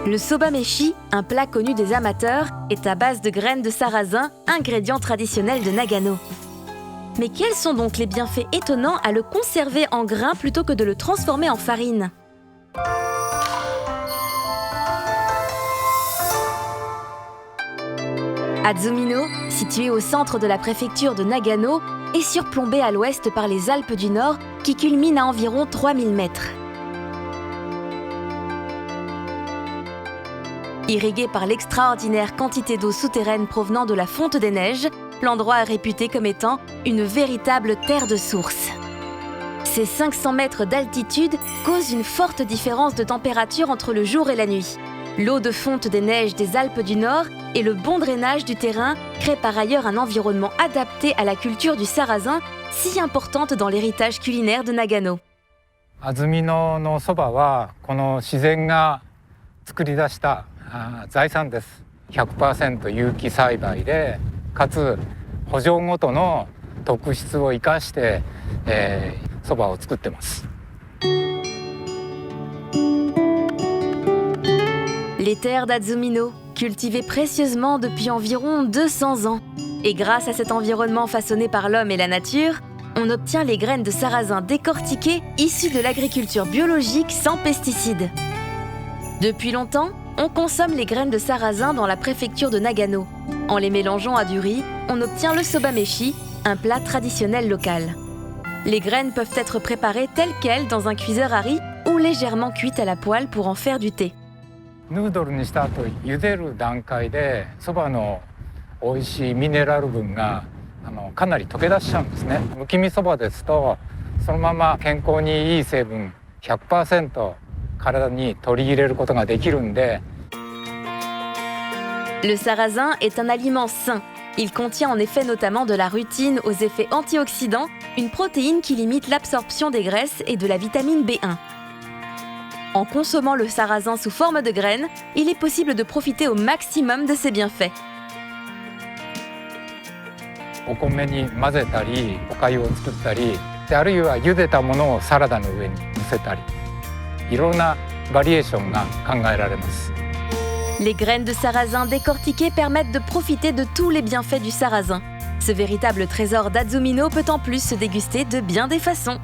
Le soba-meshi, un plat connu des amateurs, est à base de graines de sarrasin, ingrédient traditionnel de Nagano. Mais quels sont donc les bienfaits étonnants à le conserver en grains plutôt que de le transformer en farine? Azumino, situé au centre de la préfecture de Nagano, est surplombé à l'ouest par les Alpes du Nord qui culminent à environ 3000 mètres. Irrigué par l'extraordinaire quantité d'eau souterraine provenant de la fonte des neiges, l'endroit est réputé comme étant une véritable terre de source. Ces 500 mètres d'altitude causent une forte différence de température entre le jour et la nuit. L'eau de fonte des neiges des Alpes du Nord et le bon drainage du terrain créent par ailleurs un environnement adapté à la culture du sarrasin, si importante dans l'héritage culinaire de Nagano. Azumino no soba wa kono shizen ga tsukuri dashita zaisan desu. 100% 有機栽培で、かつ圃場ごとの特質を生かしてそばを作ってます。Les terres d'Azumino, cultivées précieusement depuis environ 200 ans. Et grâce à cet environnement façonné par l'homme et la nature, on obtient les graines de sarrasin décortiquées issues de l'agriculture biologique sans pesticides. Depuis longtemps, on consomme les graines de sarrasin dans la préfecture de Nagano. En les mélangeant à du riz, on obtient le soba-meshi, un plat traditionnel local. Les graines peuvent être préparées telles quelles dans un cuiseur à riz ou légèrement cuites à la poêle pour en faire du thé. ヌードルにした後茹でる段階でそばの美味しいミネラル分がかなり溶け出しちゃうんですね。むき身そばですとそのまま健康にいい成分 100% 体に取り入れることができるんで。Le sarrasin est un aliment sain. Il contient en effet notamment de la rutine aux effets antioxydants, une protéine qui limite l'absorption des graisses et de la vitamine B1. En consommant le sarrasin sous forme de graines, il est possible de profiter au maximum de ses bienfaits. お米に混ぜたり、お粥を作ったり、あるいは茹でたものをサラダの上に乗せたり、いろんなバリエーションが考えられます。Les graines de sarrasin décortiquées permettent de profiter de tous les bienfaits du sarrasin. Ce véritable trésor d'Azumino peut en plus se déguster de bien des façons.